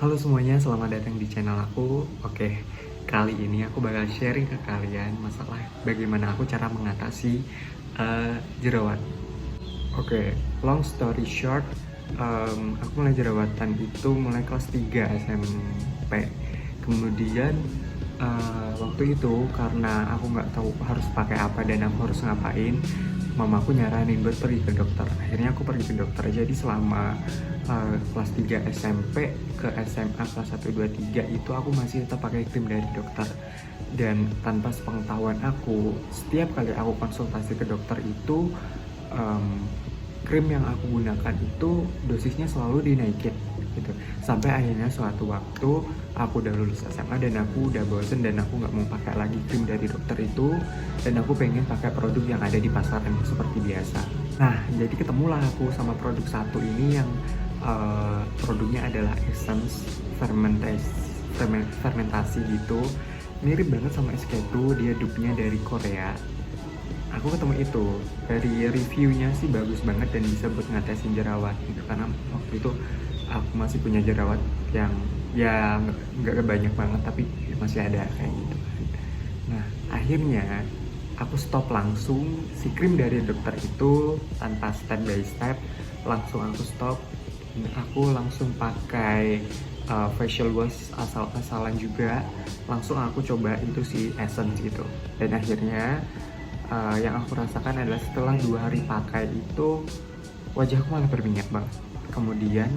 Halo semuanya, selamat datang di channel aku. Oke, kali ini aku bakal sharing ke kalian masalah bagaimana aku cara mengatasi jerawat. Oke, long story short, aku mulai jerawatan itu mulai kelas 3 SMP. Kemudian waktu itu karena aku nggak tahu harus pakai apa dan aku harus ngapain, mamaku nyaranin buat pergi ke dokter. Akhirnya aku pergi ke dokter. Jadi selama kelas 3 SMP ke SMA kelas 1, 2, 3 itu aku masih tetap pakai krim dari dokter. Dan tanpa sepengetahuan aku, setiap kali aku konsultasi ke dokter itu krim yang aku gunakan itu dosisnya selalu dinaikin gitu. Sampai akhirnya suatu waktu aku udah lulus SMA dan aku udah bosen dan aku nggak mau pakai lagi krim dari dokter itu, dan aku pengen pakai produk yang ada di pasaran seperti biasa. Nah, jadi ketemulah aku sama produk satu ini yang produknya adalah essence fermentasi gitu, mirip banget sama SK2, dia dupe-nya dari Korea. Aku ketemu itu, dari reviewnya sih bagus banget dan bisa buat ngatasin jerawat gitu, karena waktu itu aku masih punya jerawat yang ya nggak banyak banget tapi masih ada kayak gitu. Nah, akhirnya aku stop langsung si krim dari dokter itu tanpa step by step, langsung aku stop. Aku langsung pakai facial wash asal-asalan juga, langsung aku coba itu si essence gitu. Dan akhirnya yang aku rasakan adalah setelah 2 hari pakai itu wajahku malah berminyak banget. Kemudian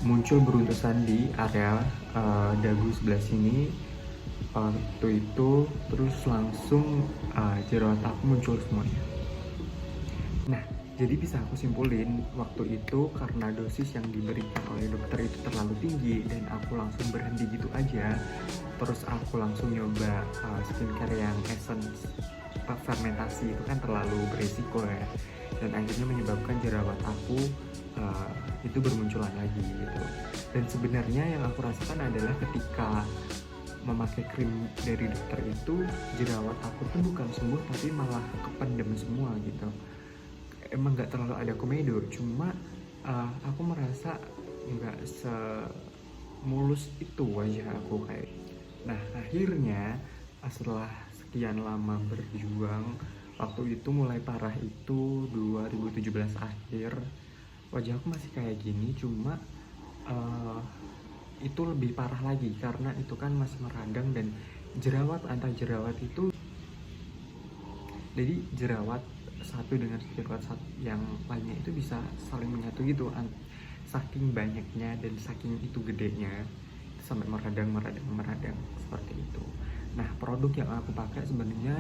muncul beruntusan di area dagu sebelah sini waktu itu, terus langsung jerawat aku muncul semuanya. Nah, jadi bisa aku simpulin waktu itu karena dosis yang diberikan oleh dokter itu terlalu tinggi dan aku langsung berhenti gitu aja. Terus aku langsung nyoba skincare yang essence fermentasi, itu kan terlalu beresiko ya, dan akhirnya menyebabkan jerawat aku itu bermunculan lagi gitu. Dan sebenarnya yang aku rasakan adalah ketika memakai krim dari dokter itu, jerawat aku tuh bukan sembuh tapi malah kependem semua gitu. Emang nggak terlalu ada komedo, cuma aku merasa nggak semulus itu wajah aku kayak. Nah, akhirnya setelah sekian lama berjuang, waktu itu mulai parah itu 2017 akhir, wajahku masih kayak gini, cuma itu lebih parah lagi karena itu kan masih meradang dan jerawat antar jerawat itu, jadi jerawat satu dengan jerawat yang lainnya itu bisa saling menyatu gitu, saking banyaknya dan saking itu gedenya sampai meradang seperti itu. Nah, produk yang aku pakai sebenarnya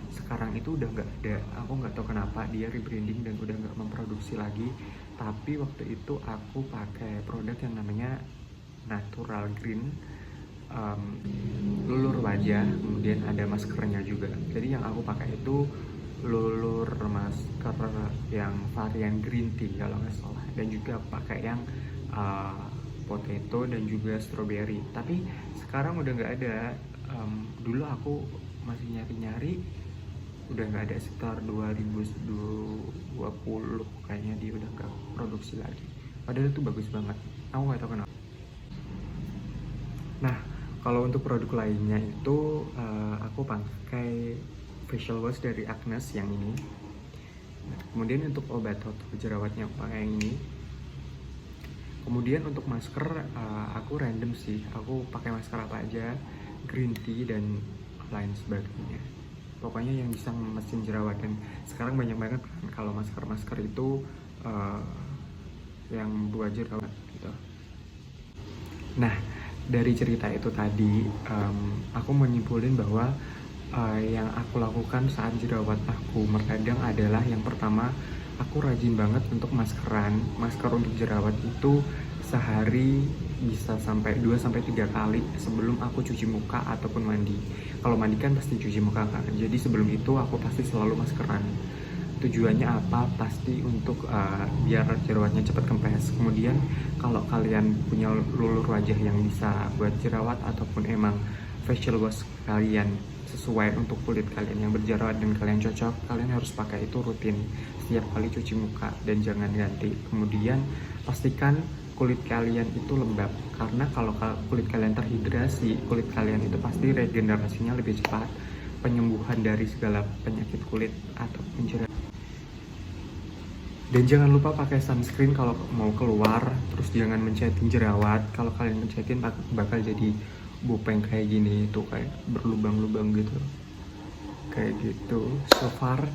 sekarang itu udah nggak ada, aku nggak tahu kenapa dia rebranding dan udah nggak memproduksi lagi. Tapi waktu itu aku pakai produk yang namanya Natural Green, lulur wajah, kemudian ada maskernya juga. Jadi yang aku pakai itu lulur masker yang varian green tea kalau nggak salah, dan juga pakai yang potato dan juga strawberry. Tapi sekarang udah nggak ada. Dulu aku masih nyari-nyari, udah nggak ada, sekitar 2020 kayaknya dia udah nggak produksi lagi. Padahal itu bagus banget, aku nggak tahu kenapa. Nah, kalau untuk produk lainnya itu aku pakai facial wash dari Agnes yang ini. Nah, kemudian untuk obat untuk jerawatnya aku pakai yang ini. Kemudian untuk masker aku random sih, aku pakai masker apa aja, green tea dan lain sebagainya. Pokoknya yang bisa mesin jerawat, dan sekarang banyak banget kan kalau masker itu yang buat jerawat gitu. Nah, dari cerita itu tadi aku menyimpulin bahwa yang aku lakukan saat jerawat aku meradang adalah, yang pertama, aku rajin banget untuk maskeran. Masker untuk jerawat itu sehari bisa sampai 2-3 kali sebelum aku cuci muka ataupun mandi. Kalau mandi kan pasti cuci muka kan, jadi sebelum itu aku pasti selalu maskeran. Tujuannya apa? Pasti untuk biar jerawatnya cepat kempes. Kemudian kalau kalian punya lulur wajah yang bisa buat jerawat ataupun emang facial wash kalian sesuai untuk kulit kalian yang berjerawat dan kalian cocok, kalian harus pakai itu rutin setiap kali cuci muka dan jangan ganti. Kemudian pastikan kulit kalian itu lembab, karena kalau kulit kalian terhidrasi, kulit kalian itu pasti regenerasinya lebih cepat, penyembuhan dari segala penyakit kulit atau pencerahan. Dan jangan lupa pakai sunscreen kalau mau keluar. Terus jangan mencetin jerawat. Kalau kalian mencetin bakal jadi bopeng kayak gini, itu kayak berlubang-lubang gitu, kayak gitu. So far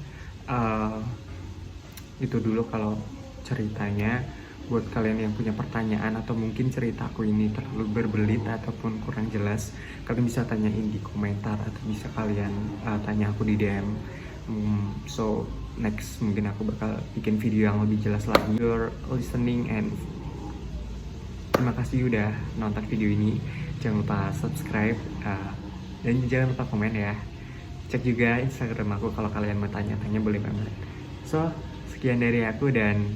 itu dulu kalau ceritanya. Buat kalian yang punya pertanyaan atau mungkin ceritaku ini terlalu berbelit ataupun kurang jelas, kalian bisa tanyain di komentar atau bisa kalian tanya aku di DM. So next mungkin aku bakal bikin video yang lebih jelas lagi. You're listening and terima kasih udah nonton video ini. Jangan lupa subscribe dan jangan lupa komen ya. Cek juga Instagram aku kalau kalian mau tanya-tanya, boleh banget. So sekian dari aku dan